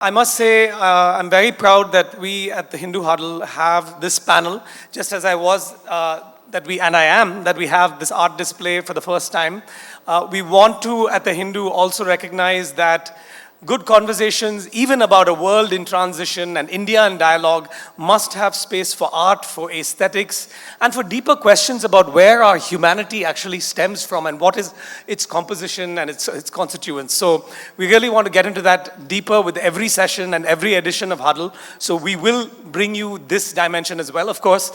I must say, I'm very proud that we at the Hindu Huddle have this panel, just as I was, that we have this art display for the first time. We want to, at the Hindu, also recognize that good conversations, even about a world in transition and India in dialogue, must have space for art, for aesthetics, and for deeper questions about where our humanity actually stems from and what is its composition and its constituents. So we really want to get into that deeper with every session and every edition of Huddle. So we will bring you this dimension as well. Of course,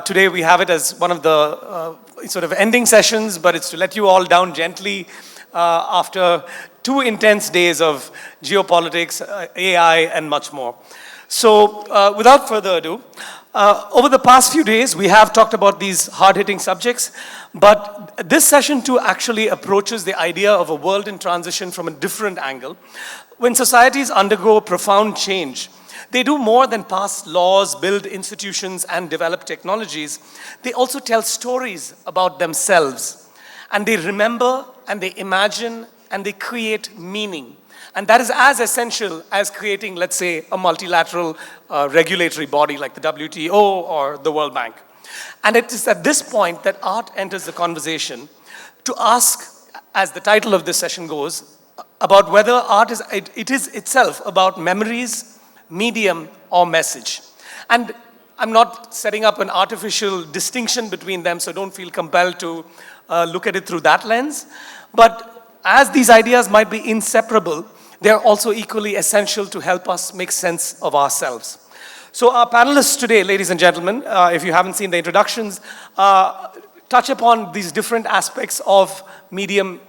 today we have it as one of the sort of ending sessions, but it's to let you all down gently after 2 intense days of geopolitics, AI, and much more. So without further ado, over the past few days, we have talked about these hard-hitting subjects, but this session too actually approaches the idea of a world in transition from a different angle. When societies undergo profound change, they do more than pass laws, build institutions, and develop technologies. They also tell stories about themselves, and they remember, and they imagine, and they create meaning. And that is as essential as creating, let's say, a multilateral regulatory body like the WTO or the World Bank. And it is at this point that art enters the conversation to ask, as the title of this session goes, about whether art is itself about memories, medium, or message. And I'm not setting up an artificial distinction between them, so don't feel compelled to look at it through that lens. But as these ideas might be inseparable, they are also equally essential to help us make sense of ourselves. So our panelists today, ladies and gentlemen, if you haven't seen the introductions, touch upon these different aspects of medium,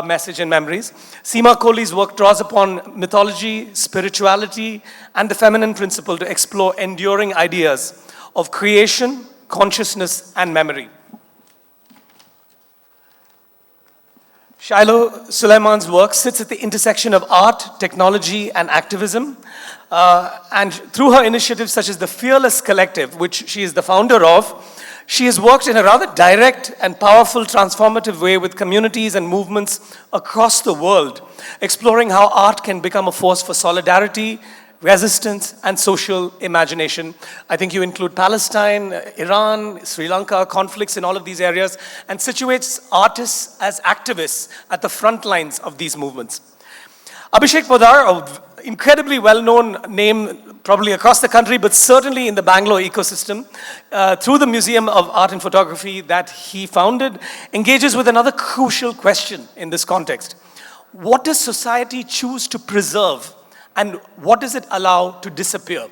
message, and memories. Seema Kohli's work draws upon mythology, spirituality, and the feminine principle to explore enduring ideas of creation, consciousness, and memory. Shilo Suleman's work sits at the intersection of art, technology, and activism. And through her initiatives such as the Fearless Collective, which she is the founder of, she has worked in a rather direct and powerful transformative way with communities and movements across the world, exploring how art can become a force for solidarity, resistance, and social imagination. I think you include Palestine, Iran, Sri Lanka, conflicts in all of these areas, and situates artists as activists at the front lines of these movements. Abhishek Poddar, an incredibly well-known name probably across the country, but certainly in the Bangalore ecosystem, through the Museum of Art and Photography that he founded, engages with another crucial question in this context. What does society choose to preserve? And what does it allow to disappear?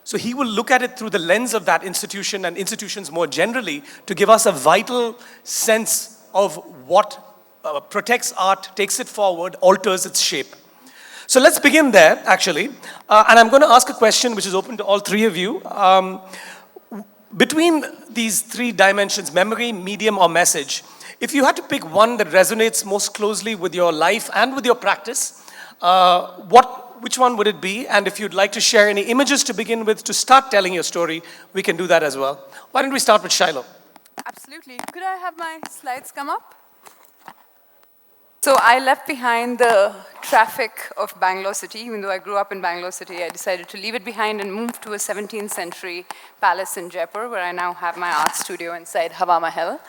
So he will look at it through the lens of that institution and institutions more generally to give us a vital sense of what protects art, takes it forward, alters its shape. So let's begin there, actually. And I'm going to ask a question which is open to all three of you. Between these 3 dimensions, memory, medium, or message, if you had to pick one that resonates most closely with your life and with your practice, which one would it be? And if you'd like to share any images to begin with to start telling your story, we can do that as well. Why don't we start with Shilo? Absolutely. Could I have my slides come up? So I left behind the traffic of Bangalore city. Even though I grew up in Bangalore city, I decided to leave it behind and move to a 17th century palace in Jaipur, where I now have my art studio inside Hawa Mahal.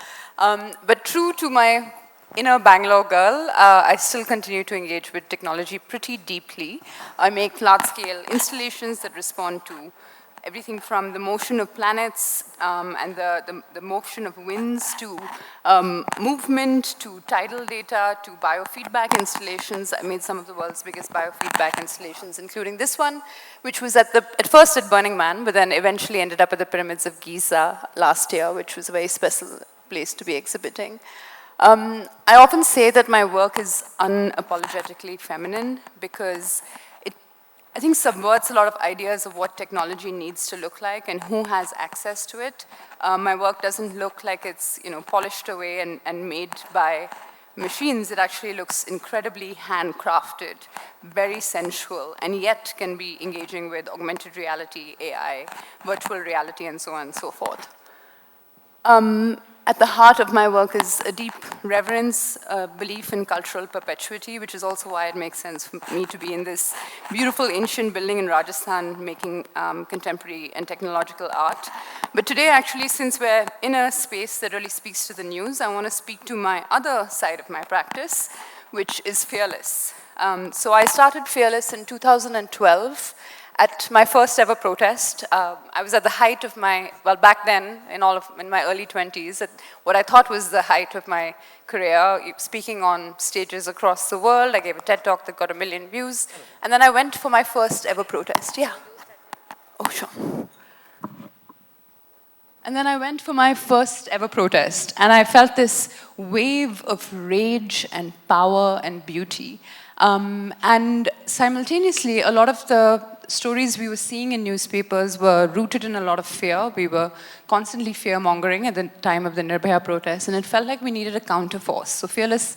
But true to my inner Bangalore girl, I still continue to engage with technology pretty deeply. I make large-scale installations that respond to everything from the motion of planets and the motion of winds to movement to tidal data to biofeedback installations. I made some of the world's biggest biofeedback installations, including this one, which was at first at Burning Man, but then eventually ended up at the Pyramids of Giza last year, which was a very special place to be exhibiting. I often say that my work is unapologetically feminine because it, I think, subverts a lot of ideas of what technology needs to look like and who has access to it. My work doesn't look like it's polished away and made by machines. It actually looks incredibly handcrafted, very sensual, and yet can be engaging with augmented reality, AI, virtual reality, and so on and so forth. At the heart of my work is a deep reverence, belief in cultural perpetuity, which is also why it makes sense for me to be in this beautiful ancient building in Rajasthan making contemporary and technological art. But today, actually, since we're in a space that really speaks to the news, I want to speak to my other side of my practice, which is Fearless. So I started Fearless in 2012 at my first ever protest. I was at the height of my, well, back then, in my early 20s, at what I thought was the height of my career, speaking on stages across the world. I gave a TED Talk that got 1 million views. And then I went for my first ever protest. Yeah. Oh, sure. And then I went for my first ever protest, and I felt this wave of rage and power and beauty. And simultaneously, a lot of the stories we were seeing in newspapers were rooted in a lot of fear. We were constantly fear-mongering at the time of the Nirbhaya protests, and it felt like we needed a counterforce. So Fearless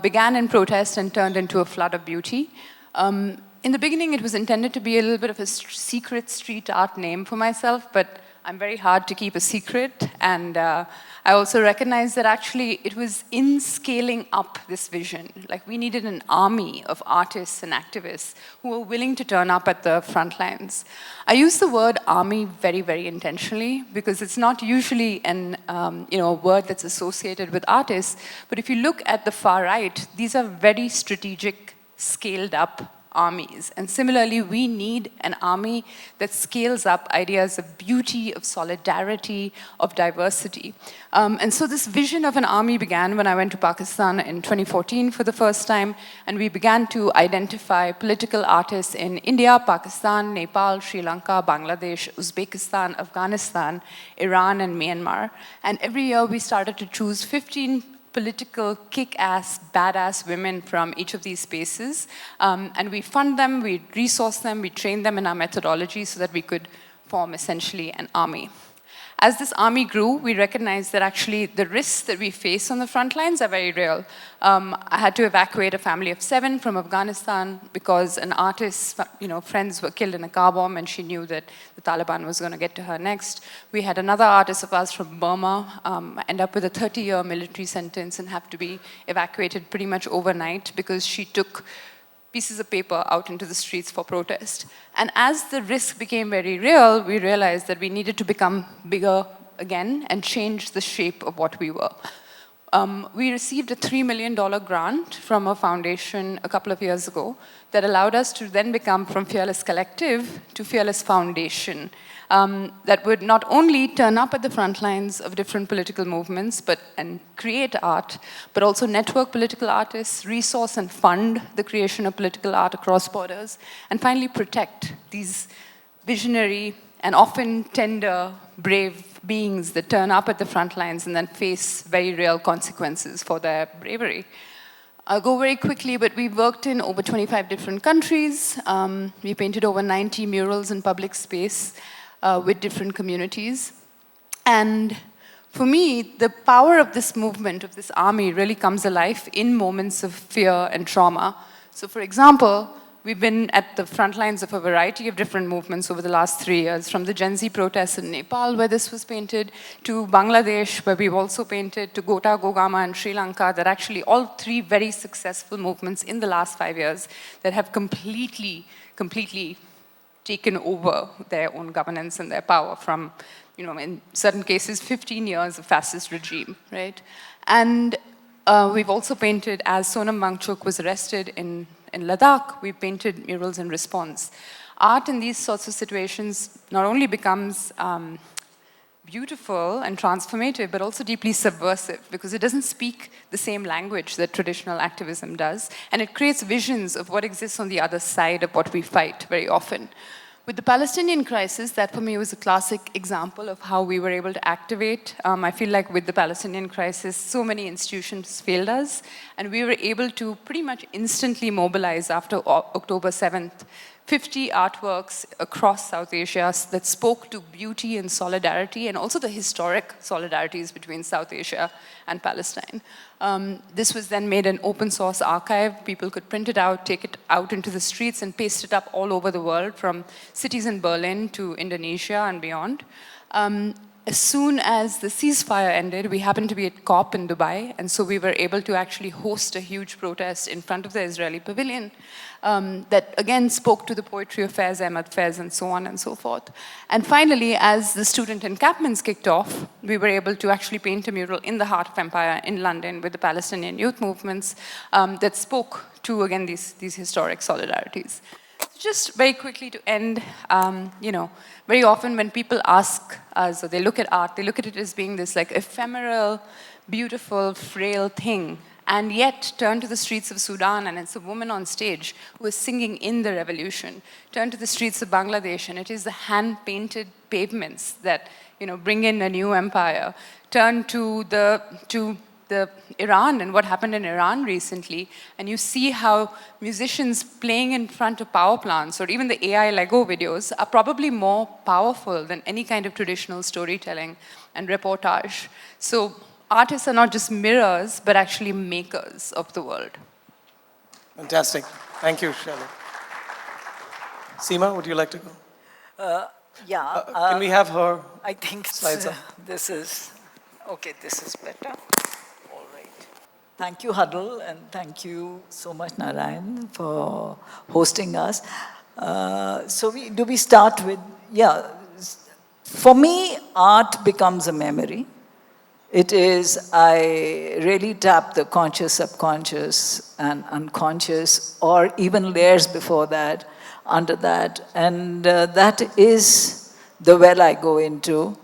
began in protest and turned into a flood of beauty. In the beginning, it was intended to be a little bit of a secret street art name for myself, but I'm very hard to keep a secret, and I also recognize that actually it was in scaling up this vision. Like, we needed an army of artists and activists who were willing to turn up at the front lines. I use the word army very, very intentionally because it's not usually a word that's associated with artists, but if you look at the far right, these are very strategic, scaled up armies. And similarly, we need an army that scales up ideas of beauty, of solidarity, of diversity. And so this vision of an army began when I went to Pakistan in 2014 for the first time, and we began to identify political artists in India, Pakistan, Nepal, Sri Lanka, Bangladesh, Uzbekistan, Afghanistan, Iran, and Myanmar. And every year we started to choose 15 political, kick-ass, badass women from each of these spaces. And we fund them, we resource them, we train them in our methodology so that we could form essentially an army. As this army grew, we recognized that actually the risks that we face on the front lines are very real. I had to evacuate a family of 7 from Afghanistan because an artist's friends were killed in a car bomb, and she knew that the Taliban was going to get to her next. We had another artist of ours from Burma end up with a 30-year military sentence and have to be evacuated pretty much overnight because she took pieces of paper out into the streets for protest. And as the risk became very real, we realized that we needed to become bigger again and change the shape of what we were. We received a $3 million grant from a foundation a couple of years ago that allowed us to then become from Fearless Collective to Fearless Foundation. That would not only turn up at the front lines of different political movements and create art, but also network political artists, resource and fund the creation of political art across borders, and finally protect these visionary and often tender, brave beings that turn up at the front lines and then face very real consequences for their bravery. I'll go very quickly, but we worked in over 25 different countries. We painted over 90 murals in public space with different communities. And for me, the power of this movement, of this army, really comes alive in moments of fear and trauma. So for example, we've been at the front lines of a variety of different movements over the last 3 years, from the Gen Z protests in Nepal, where this was painted, to Bangladesh, where we've also painted, to Gota Gogama in Sri Lanka, that actually all 3 very successful movements in the last 5 years that have completely taken over their own governance and their power from, in certain cases, 15 years of fascist regime, right? And we've also painted, as Sonam Wangchuk was arrested in Ladakh, we painted murals in response. Art in these sorts of situations not only becomes beautiful and transformative, but also deeply subversive, because it doesn't speak the same language that traditional activism does, and it creates visions of what exists on the other side of what we fight very often. With the Palestinian crisis, that for me was a classic example of how we were able to activate. I feel like with the Palestinian crisis, so many institutions failed us, and we were able to pretty much instantly mobilize after October 7th 50 artworks across South Asia that spoke to beauty and solidarity, and also the historic solidarities between South Asia and Palestine. This was then made an open source archive. People could print it out, take it out into the streets, and paste it up all over the world, from cities in Berlin to Indonesia and beyond. as soon as the ceasefire ended, we happened to be at COP in Dubai, and so we were able to actually host a huge protest in front of the Israeli pavilion that again spoke to the poetry of Faiz Ahmad Faiz and so on and so forth. And finally, as the student encampments kicked off, we were able to actually paint a mural in the heart of empire in London with the Palestinian youth movements that spoke to, again, these historic solidarities. Just very quickly to end, very often when people ask us, or they look at art, they look at it as being this like ephemeral, beautiful, frail thing, and yet turn to the streets of Sudan and it's a woman on stage who is singing in the revolution. Turn to the streets of Bangladesh and it is the hand-painted pavements that bring in a new empire. Turn to the Iran and what happened in Iran recently, and you see how musicians playing in front of power plants or even the AI Lego videos are probably more powerful than any kind of traditional storytelling and reportage. So artists are not just mirrors, but actually makers of the world. Fantastic. Thank you, Shilo. Seema, would you like to go? Can we have her I think slides up? this is better. All right. Thank you, Huddle, and thank you so much, Narayan, for hosting us. Do we start with, for me, art becomes a memory. It is, I really tap the conscious, subconscious, and unconscious, or even layers before that, under that, and that is the well I go into.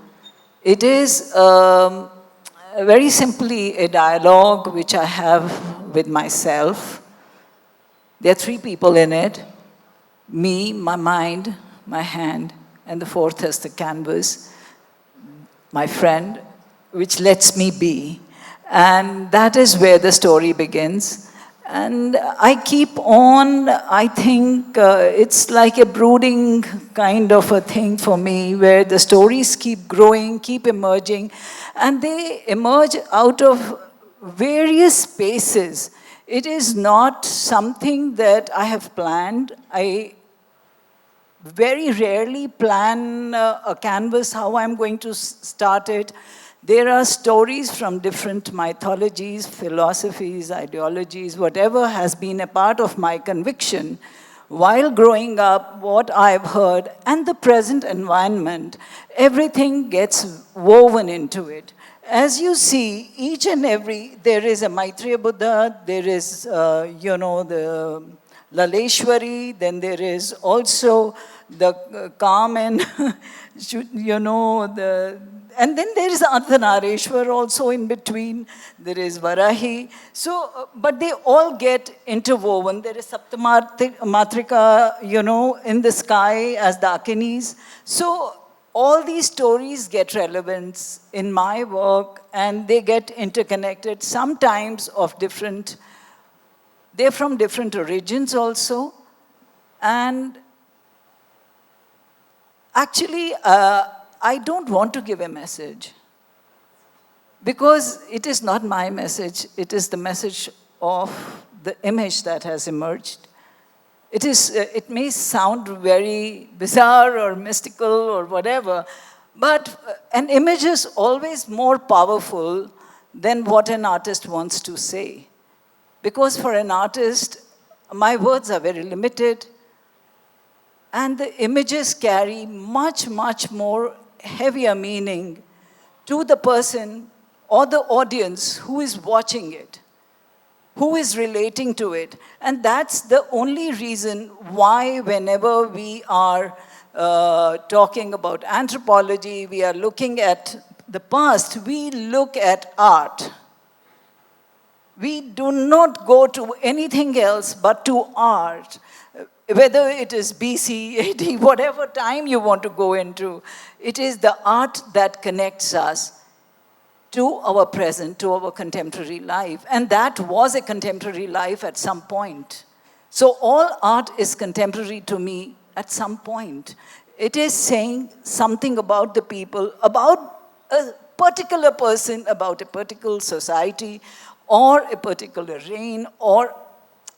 It is very simply a dialogue which I have with myself. There are three people in it: me, my mind, my hand, and the fourth is the canvas, my friend, which lets me be. And that is where the story begins. And I keep on, I think it's like a brooding kind of a thing for me, where the stories keep growing, keep emerging, and they emerge out of various spaces. It is not something that I have planned. I very rarely plan a canvas, how I'm going to start it. There are stories from different mythologies, philosophies, ideologies, whatever has been a part of my conviction while growing up, what I've heard, and the present environment, everything gets woven into it. As you see, each and every, there is a Maitreya Buddha, there is, the Laleshwari, then there is also the Carmen, and then there is Ardhanareshwar also in between. There is Varahi. So, but they all get interwoven. There is Saptamatrika, in the sky as the Akinis. So all these stories get relevance in my work, and they get interconnected, sometimes of different, they're from different origins also. And actually, I don't want to give a message, because it is not my message. It is the message of the image that has emerged. It may sound very bizarre or mystical or whatever, but an image is always more powerful than what an artist wants to say. Because for an artist, my words are very limited, and the images carry much, much more heavier meaning to the person or the audience who is watching it, who is relating to it. And that's the only reason why whenever we are talking about anthropology, we are looking at the past, we look at art. We do not go to anything else but to art. Whether it is BC, AD, whatever time you want to go into, it is the art that connects us to our present, to our contemporary life. And that was a contemporary life at some point. So all art is contemporary to me at some point. It is saying something about the people, about a particular person, about a particular society, or a particular reign, or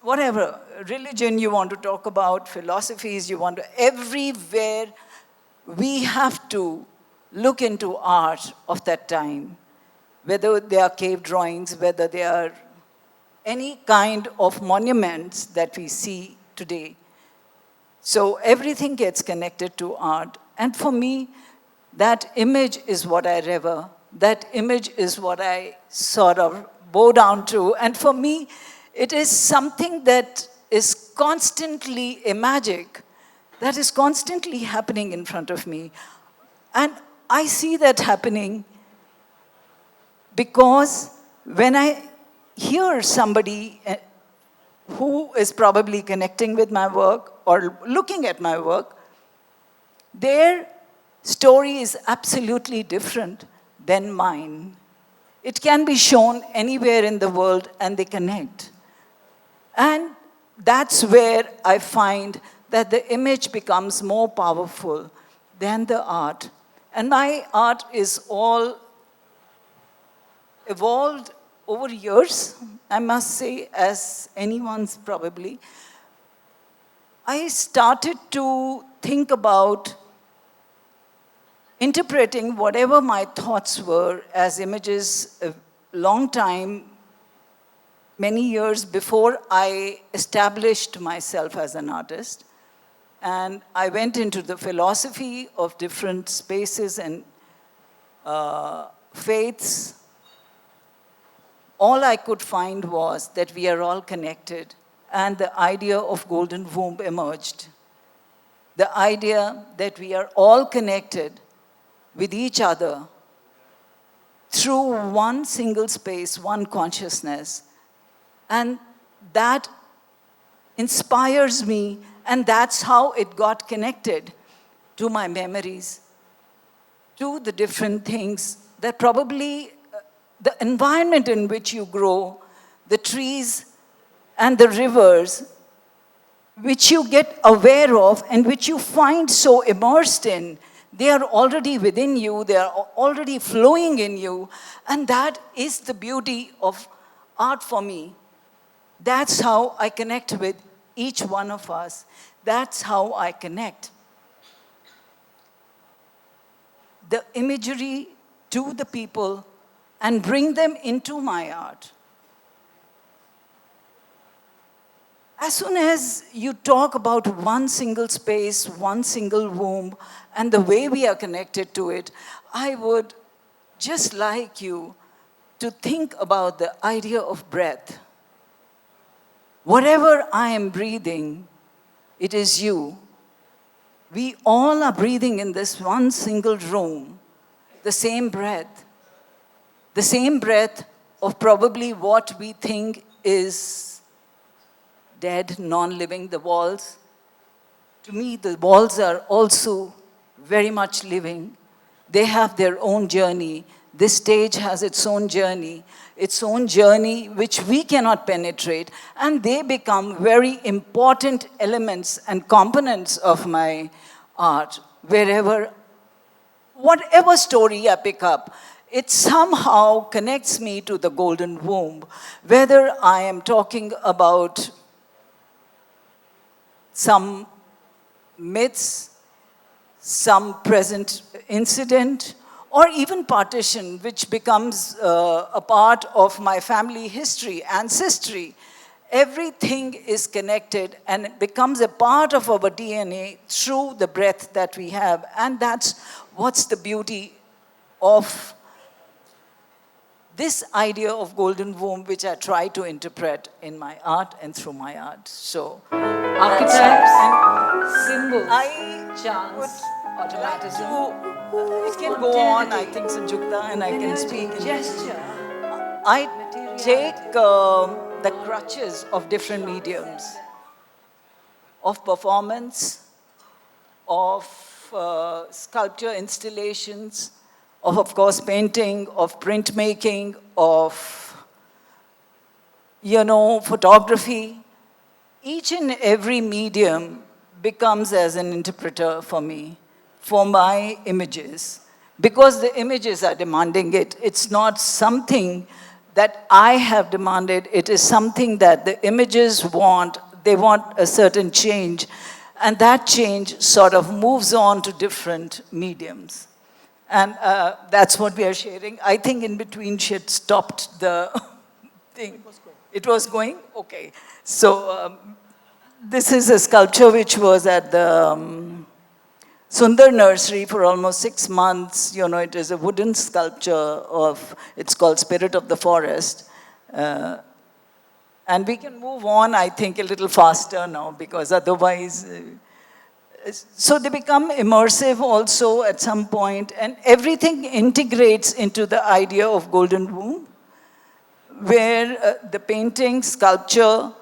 whatever, religion you want to talk about, philosophies you want to, everywhere we have to look into art of that time, whether they are cave drawings, whether they are any kind of monuments that we see today. So everything gets connected to art. And for me, that image is what I revere. That image is what I sort of bow down to. And for me, it is something that is constantly a magic that is constantly happening in front of me. And I see that happening because when I hear somebody who is probably connecting with my work or looking at my work, their story is absolutely different than mine. It can be shown anywhere in the world and they connect. And that's where I find that the image becomes more powerful than the art. And my art is all evolved over years, I must say, as anyone's probably. I started to think about interpreting whatever my thoughts were as images a long time, many years before I established myself as an artist. And I went into the philosophy of different spaces and faiths. All I could find was that we are all connected, and the idea of golden womb emerged. The idea that we are all connected with each other through one single space, one consciousness. And that inspires me, and that's how it got connected to my memories, to the different things that probably the environment in which you grow, the trees and the rivers, which you get aware of and which you find so immersed in, they are already within you, they are already flowing in you, and that is the beauty of art for me. That's how I connect with each one of us. That's how I connect the imagery to the people and bring them into my art. As soon as you talk about one single space, one single womb, and the way we are connected to it, I would just like you to think about the idea of breath. Whatever I am breathing, it is you. We all are breathing in this one single room, the same breath. The same breath of probably what we think is dead, non-living, the walls. To me, the walls are also very much living. They have their own journey. This stage has its own journey which we cannot penetrate, and they become very important elements and components of my art. Whatever story I pick up, it somehow connects me to the golden womb. Whether I am talking about some myths, some present incident, or even partition, which becomes a part of my family history, ancestry. Everything is connected and it becomes a part of our DNA through the breath that we have. And that's what's the beauty of this idea of golden womb, which I try to interpret in my art and through my art. So, archetypes and symbols, chants, automatism. It can go on, I think, Sanjukta, and I can speak in gesture. I take the crutches of different mediums, of performance, of sculpture installations, of course, painting, of printmaking, of, photography. Each and every medium becomes as an interpreter for me, for my images, because the images are demanding it. It's not something that I have demanded. It is something that the images want. They want a certain change, and that change sort of moves on to different mediums. And that's what we are sharing. I think in between she had stopped the thing. It was going? Okay. So this is a sculpture which was at the Sundar Nursery for almost 6 months. You know, it is a wooden sculpture of, it's called Spirit of the Forest. And we can move on, I think, a little faster now, because otherwise, so they become immersive also at some point, and everything integrates into the idea of Golden Womb, where the painting, sculpture,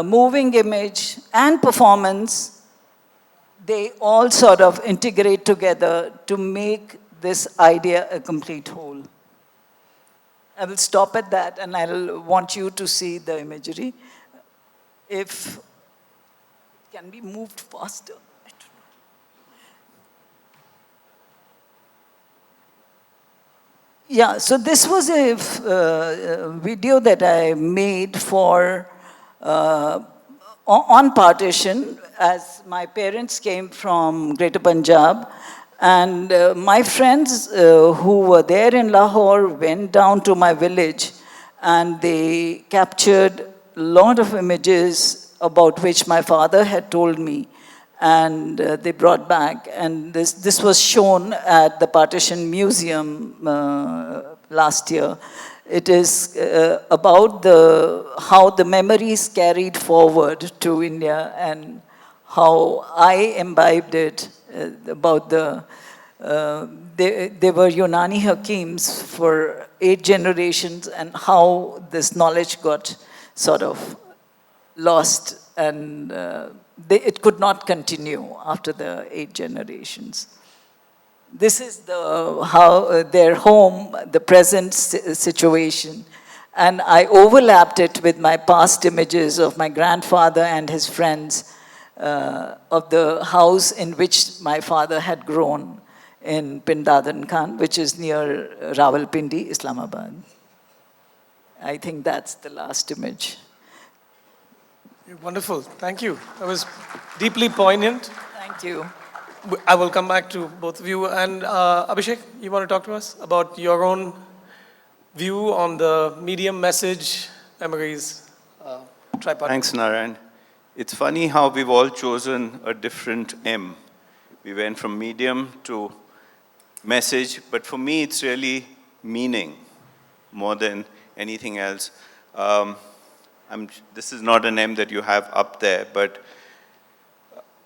moving image, and performance, they all sort of integrate together to make this idea a complete whole. I will stop at that, and I'll want you to see the imagery. If it can be moved faster. I don't know. Yeah, so this was a video that I made for on partition, as my parents came from Greater Punjab. And my friends who were there in Lahore went down to my village, and they captured a lot of images about which my father had told me, and they brought back. And this was shown at the Partition Museum last year. It is about how the memories carried forward to India, and how I imbibed it about they were Unani Hakims for 8 generations, and how this knowledge got sort of lost, and it could not continue after the 8 generations. This is their home, the present situation. And I overlapped it with my past images of my grandfather and his friends, of the house in which my father had grown in Pindadan Khan, which is near Rawalpindi, Islamabad. I think that's the last image. Wonderful, thank you. That was deeply poignant. Thank you. I will come back to both of you. And Abhishek, you want to talk to us about your own view on the medium, message, memories, tripod? Thanks, Narayan. It's funny how we've all chosen a different M. We went from medium to message, but for me, it's really meaning more than anything else. This is not an M that you have up there, but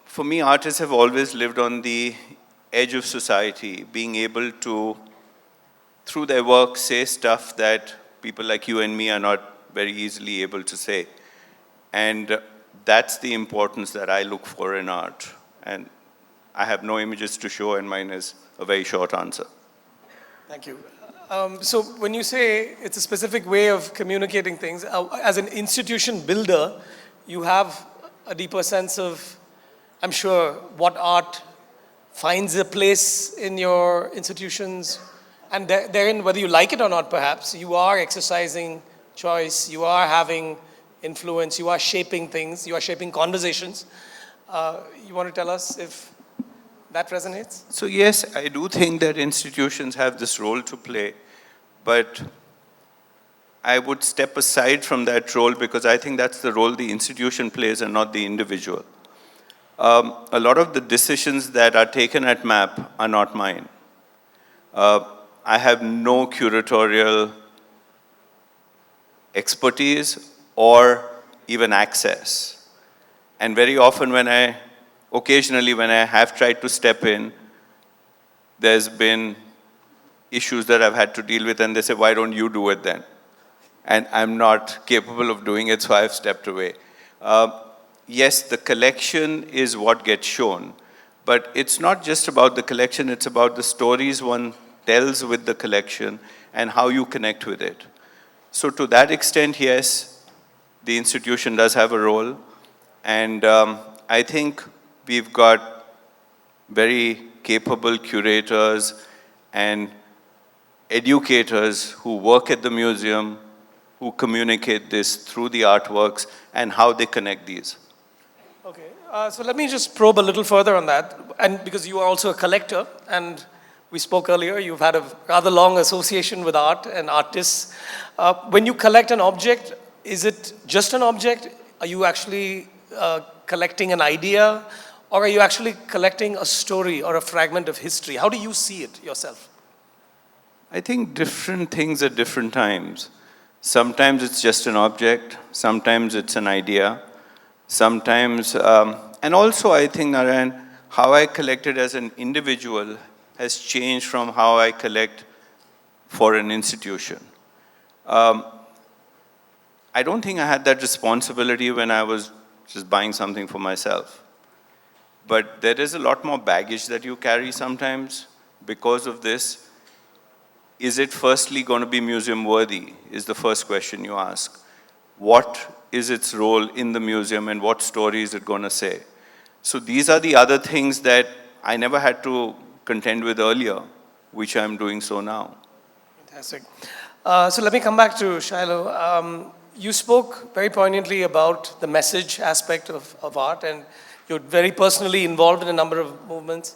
for me, artists have always lived on the edge of society, being able to, through their work, say stuff that people like you and me are not very easily able to say. And that's the importance that I look for in art. And I have no images to show, and mine is a very short answer. Thank you. So when you say it's a specific way of communicating things, as an institution builder, you have a deeper sense of, I'm sure, what art finds a place in your institutions, and therein, whether you like it or not, perhaps, you are exercising choice, you are having influence, you are shaping things, you are shaping conversations. You want to tell us if that resonates? So yes, I do think that institutions have this role to play, but I would step aside from that role, because I think that's the role the institution plays and not the individual. A lot of the decisions that are taken at MAP are not mine. I have no curatorial expertise or even access. And very often occasionally when I have tried to step in, there's been issues that I've had to deal with, and they say, why don't you do it then? And I'm not capable of doing it, so I've stepped away. Yes, the collection is what gets shown, but it's not just about the collection, it's about the stories one tells with the collection and how you connect with it. So to that extent, yes, the institution does have a role, and I think we've got very capable curators and educators who work at the museum, who communicate this through the artworks and how they connect these. Okay, so let me just probe a little further on that, and because you are also a collector, and We spoke earlier, you've had a rather long association with art and artists. When you collect an object, is it just an object? Are you actually collecting an idea? Or are you actually collecting a story or a fragment of history? How do you see it yourself? I think different things at different times. Sometimes it's just an object, sometimes it's an idea, sometimes, and also I think, Narayan, how I collected as an individual has changed from how I collect for an institution. I don't think I had that responsibility when I was just buying something for myself. But there is a lot more baggage that you carry sometimes because of this. Is it firstly going to be museum worthy is the first question you ask. What is its role in the museum and what story is it going to say? So these are the other things that I never had to contend with earlier, which I'm doing so now. Fantastic. So let me come back to Shilo. You spoke very poignantly about the message aspect of art, and you're very personally involved in a number of movements.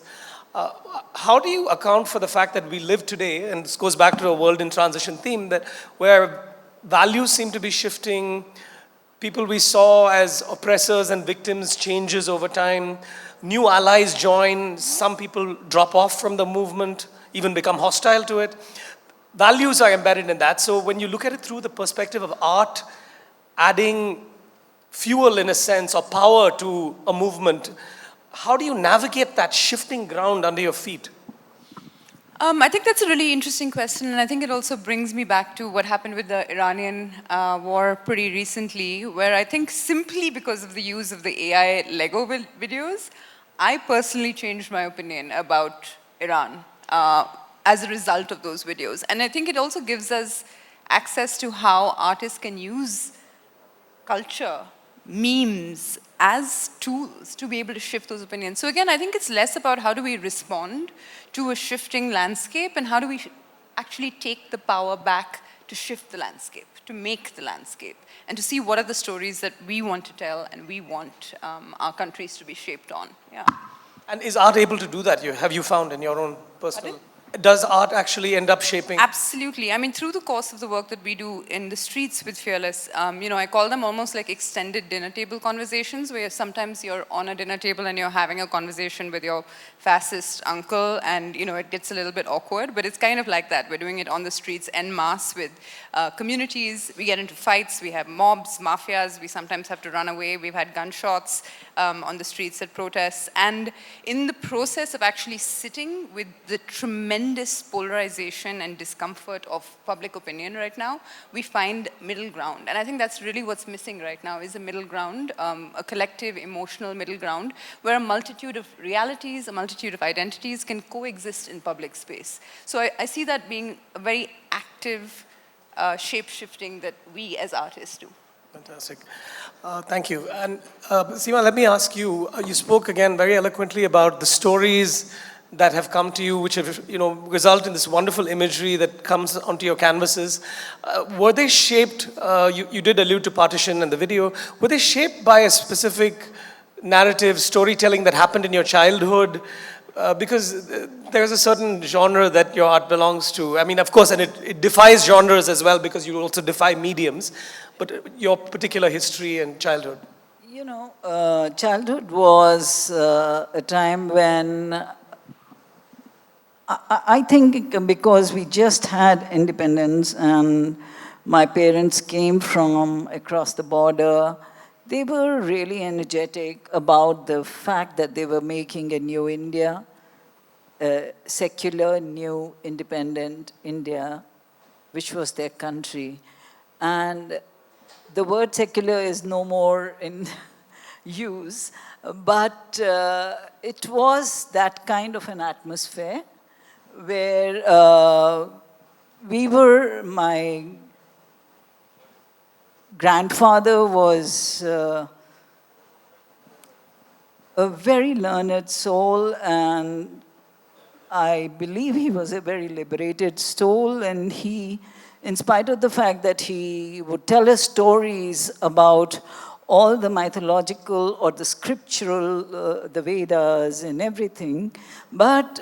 How do you account for the fact that we live today, and this goes back to a world in transition theme, that where values seem to be shifting, people we saw as oppressors and victims changes over time, new allies join, some people drop off from the movement, even become hostile to it. Values are embedded in that. So when you look at it through the perspective of art adding fuel, in a sense, or power to a movement, how do you navigate that shifting ground under your feet? I think that's a really interesting question, and I think it also brings me back to what happened with the Iranian war pretty recently, where I think simply because of the use of the AI Lego videos, I personally changed my opinion about Iran as a result of those videos. And I think it also gives us access to how artists can use culture, memes, as tools to be able to shift those opinions. So again, I think it's less about how do we respond to a shifting landscape and how do we actually take the power back to shift the landscape, to make the landscape, and to see what are the stories that we want to tell and we want our countries to be shaped on. Yeah. And is art able to do that? Have you found in your own personal... Does art actually end up shaping? Absolutely. I mean, through the course of the work that we do in the streets with Fearless, I call them almost like extended dinner table conversations, where sometimes you're on a dinner table and you're having a conversation with your fascist uncle, and it gets a little bit awkward, but it's kind of like that. We're doing it on the streets en masse with communities. We get into fights. We have mobs, mafias. We sometimes have to run away. We've had gunshots on the streets at protests. And in the process of actually sitting with the tremendous polarization and discomfort of public opinion right now, we find middle ground. And I think that's really what's missing right now, is a middle ground, a collective emotional middle ground, where a multitude of realities, a multitude of identities can coexist in public space. So I see that being a very active shape-shifting that we as artists do. Fantastic. Thank you. And Seema, let me ask you, you spoke again very eloquently about the stories that have come to you, which have, result in this wonderful imagery that comes onto your canvases. Were they shaped, you did allude to partition in the video, were they shaped by a specific narrative, storytelling that happened in your childhood? Because there's a certain genre that your art belongs to. I mean, of course, and it defies genres as well, because you also defy mediums, but your particular history and childhood. Childhood was a time when I think because we just had independence and my parents came from across the border, they were really energetic about the fact that they were making a new India, a secular, new, independent India, which was their country. And the word secular is no more in use, but it was that kind of an atmosphere where my grandfather was a very learned soul, and I believe he was a very liberated soul, and he, in spite of the fact that he would tell us stories about all the mythological or the scriptural, the Vedas and everything, but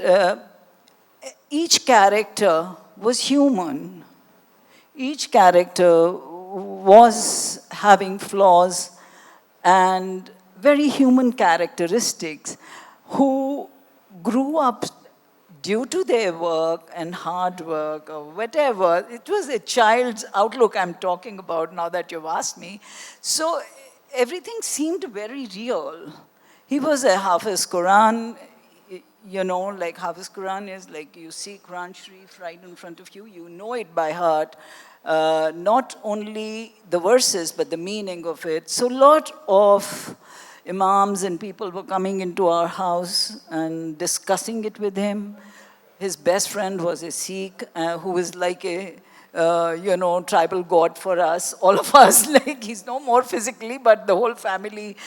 each character was human. Each character was having flaws and very human characteristics who grew up due to their work and hard work or whatever. It was a child's outlook I'm talking about now that you've asked me. So everything seemed very real. He was a Hafiz Quran, you know, like Hafiz Quran is like you see Quran Sharif right in front of you, you know it by heart. Not only the verses, but the meaning of it. So a lot of imams and people were coming into our house and discussing it with him. His best friend was a Sikh who was like a, tribal god for us, all of us. Like he's no more physically, but the whole family,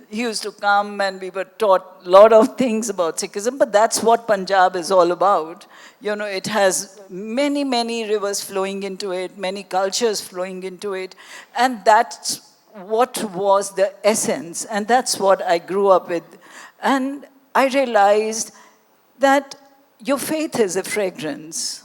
he used to come and we were taught a lot of things about Sikhism, but that's what Punjab is all about. You know, it has many, many rivers flowing into it, many cultures flowing into it, and that's what was the essence, and that's what I grew up with. And I realized that your faith is a fragrance.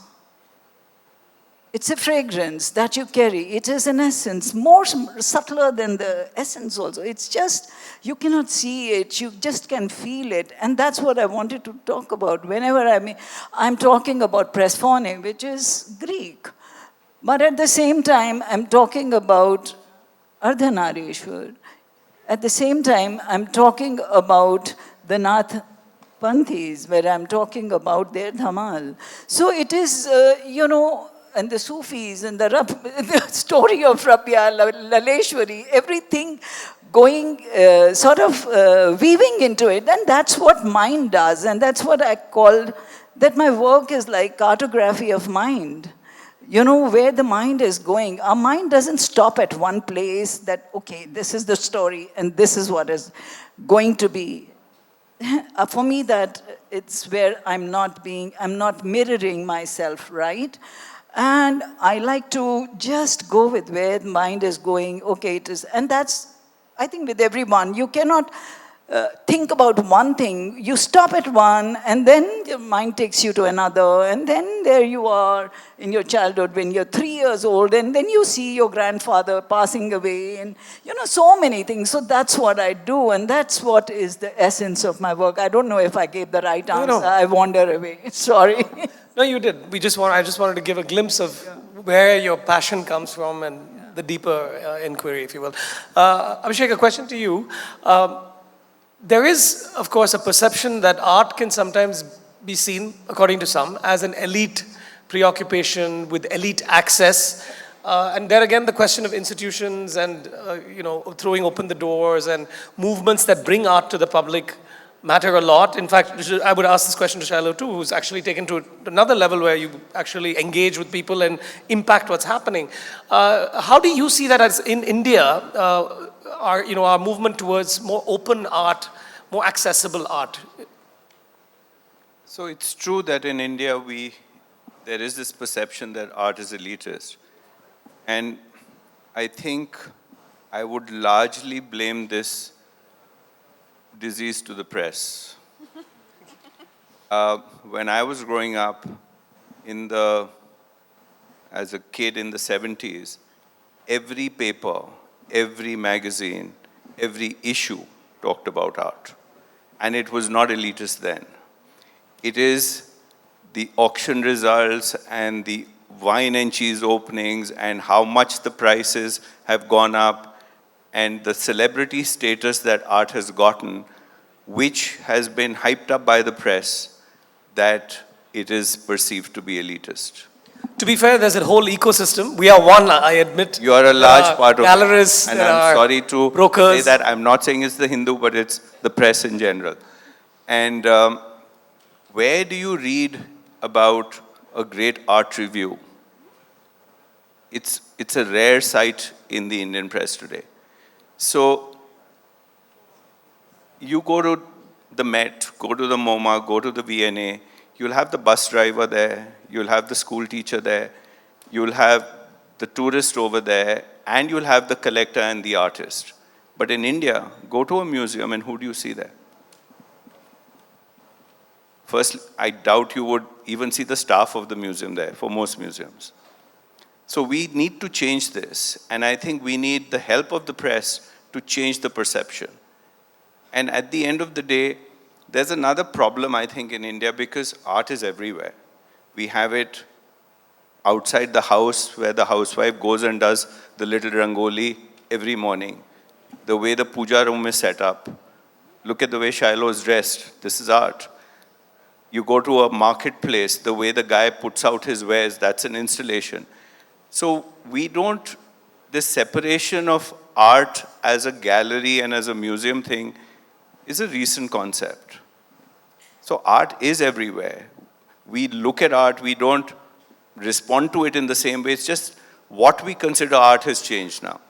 It's a fragrance that you carry. It is an essence, more subtler than the essence also. It's just, you cannot see it, you just can feel it. And that's what I wanted to talk about. Whenever I'm talking about Persephone, which is Greek. But at the same time, I'm talking about Ardhanarishwar. At the same time, I'm talking about the Nath Panthis, where I'm talking about their Dhamal. So it is, and the Sufis and the story of Rabia, Laleshwari, everything going, weaving into it. And that's what mind does. And that's what I called, that my work is like cartography of mind. You know, where the mind is going. Our mind doesn't stop at one place that, okay, this is the story and this is what is going to be. For me, that it's where I'm not mirroring myself, right? And I like to just go with where the mind is going. Okay, it is, and that's, I think with everyone, you cannot think about one thing, you stop at one, and then your mind takes you to another, and then there you are in your childhood when you're 3 years old, and then you see your grandfather passing away, and so many things. So that's what I do, and that's what is the essence of my work. I don't know if I gave the right answer. No. I wander away. Sorry. No, you did. I just wanted to give a glimpse of where your passion comes from and the deeper inquiry, if you will. Abhishek, a question to you. There is, of course, a perception that art can sometimes be seen, according to some, as an elite preoccupation with elite access. And there again, the question of institutions and, throwing open the doors and movements that bring art to the public matter a lot. In fact, I would ask this question to Shilo too, who's actually taken to another level where you actually engage with people and impact what's happening. How do you see that as in India, our movement towards more open art, more accessible art? So it's true that in India, there is this perception that art is elitist. And I think I would largely blame this disease to the press. When I was growing up as a kid in the 70s, every paper, every magazine, every issue talked about art. And it was not elitist then. It is the auction results and the wine and cheese openings and how much the prices have gone up and the celebrity status that art has gotten, which has been hyped up by the press, that it is perceived to be elitist. To be fair, there's a whole ecosystem. We are one, I admit. You are a large part of gallerists, it. And I'm sorry to brokers. say that. I'm not saying it's the Hindu, but it's the press in general. And where do you read about a great art review? It's a rare sight in the Indian press today. So you go to the Met, go to the MoMA, go to the V&A, you'll have the bus driver there, you'll have the school teacher there, you'll have the tourist over there, and you'll have the collector and the artist. But in India, go to a museum and who do you see there? First, I doubt you would even see the staff of the museum there for most museums. So we need to change this, and I think we need the help of the press to change the perception. And at the end of the day, there's another problem, I think, in India, because art is everywhere. We have it outside the house, where the housewife goes and does the little rangoli every morning. The way the puja room is set up. Look at the way Shilo is dressed. This is art. You go to a marketplace, the way the guy puts out his wares, that's an installation. So we don't, this separation of art as a gallery and as a museum thing is a recent concept. So art is everywhere. We look at art, we don't respond to it in the same way. It's just what we consider art has changed now.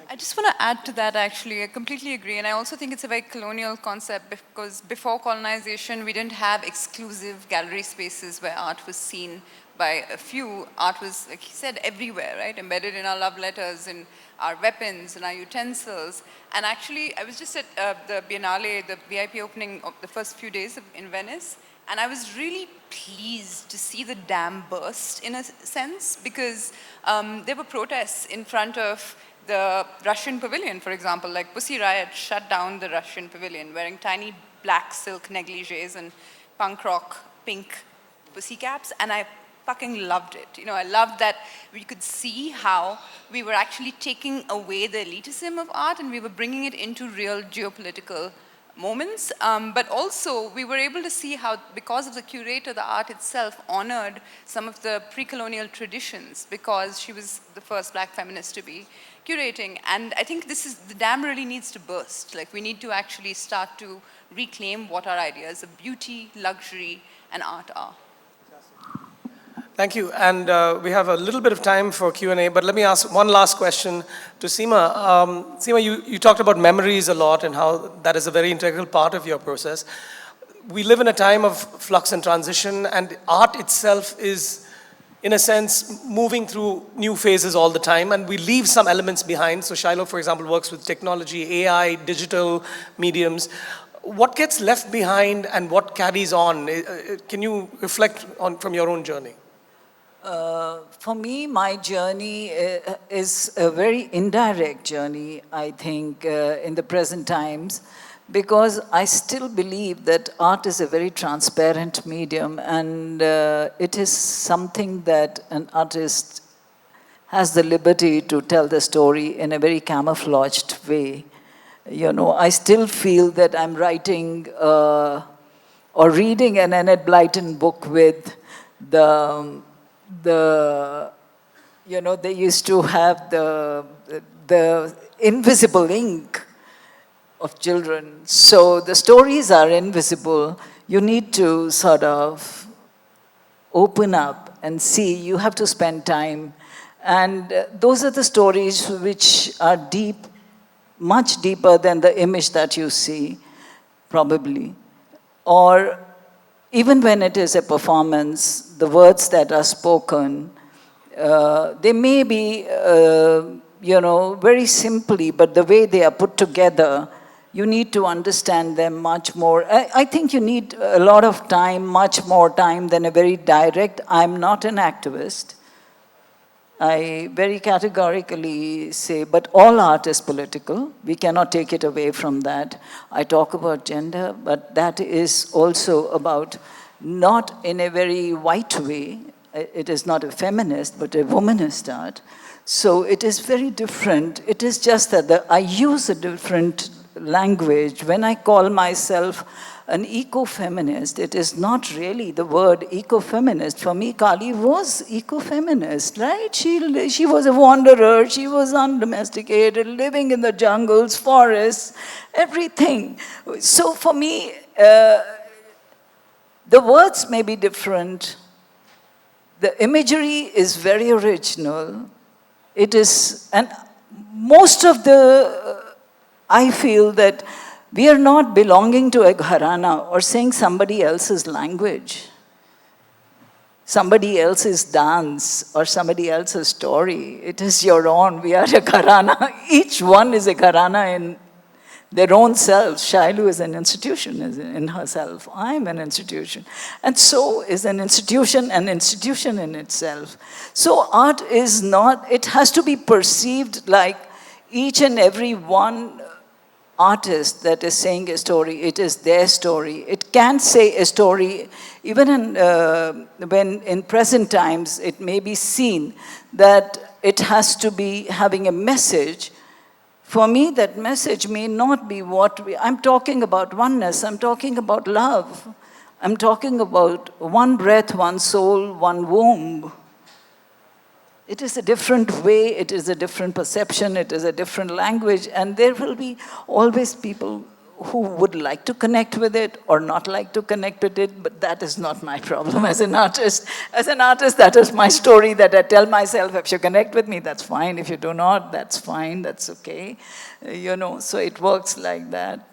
I just want to add to that, actually. I completely agree. And I also think it's a very colonial concept, because before colonization, we didn't have exclusive gallery spaces where art was seen by a few. Art was, like he said, everywhere, right? Embedded in our love letters, in our weapons, in our utensils. And actually, I was just at the Biennale, the VIP opening of the first few days in Venice, and I was really pleased to see the dam burst, in a sense, because there were protests in front of the Russian pavilion, for example. Like Pussy Riot shut down the Russian pavilion wearing tiny black silk negligees and punk rock pink pussy caps, and I fucking loved it. You know, I loved that we could see how we were actually taking away the elitism of art and we were bringing it into real geopolitical moments, but also we were able to see how, because of the curator, the art itself honored some of the pre-colonial traditions, because she was the first black feminist to be curating. And I think this is, the dam really needs to burst. Like, we need to actually start to reclaim what our ideas of beauty, luxury, and art are. Thank you. And we have a little bit of time for Q&A, but let me ask one last question to Seema. Seema, you talked about memories a lot and how that is a very integral part of your process. We live in a time of flux and transition, and art itself is, in a sense, moving through new phases all the time, and we leave some elements behind. So Shilo, for example, works with technology, AI, digital mediums. What gets left behind and what carries on? Can you reflect on from your own journey? For me, my journey is a very indirect journey, I think, in the present times, because I still believe that art is a very transparent medium, and it is something that an artist has the liberty to tell the story in a very camouflaged way. You know, I still feel that I'm writing or reading an Enid Blyton book with you know, they used to have the invisible ink of children. So the stories are invisible. You need to sort of open up and see. You have to spend time. And those are the stories which are deep, much deeper than the image that you see, probably. Or even when it is a performance, the words that are spoken, they may be, you know, very simply, but the way they are put together, you need to understand them much more. I think you need a lot of time, much more time than a very direct. I'm not an activist. I very categorically say, but all art is political. We cannot take it away from that. I talk about gender, but that is also about, not in a very white way. It is not a feminist, but a womanist art. So it is very different. It is just that I use a different language. When I call myself an eco-feminist, it is not really the word eco-feminist. For me, Kali was eco-feminist, right? She was a wanderer, she was undomesticated, living in the jungles, forests, everything. So for me, the words may be different. The imagery is very original. It is, and most of I feel that we are not belonging to a gharana or saying somebody else's language, somebody else's dance, or somebody else's story. It is your own. We are a gharana. Each one is a gharana in their own selves. Shilo is an institution in herself. I'm an institution. And so is an institution in itself. So art is not, it has to be perceived like each and every one artist that is saying a story, it is their story. It can say a story, even when in present times it may be seen that it has to be having a message. For me, that message may not be I'm talking about oneness, I'm talking about love. I'm talking about one breath, one soul, one womb. It is a different way, it is a different perception, it is a different language, and there will be always people who would like to connect with it or not like to connect with it, but that is not my problem as an artist. As an artist, that is my story that I tell myself, if you connect with me, that's fine. If you do not, that's fine, that's okay. So it works like that.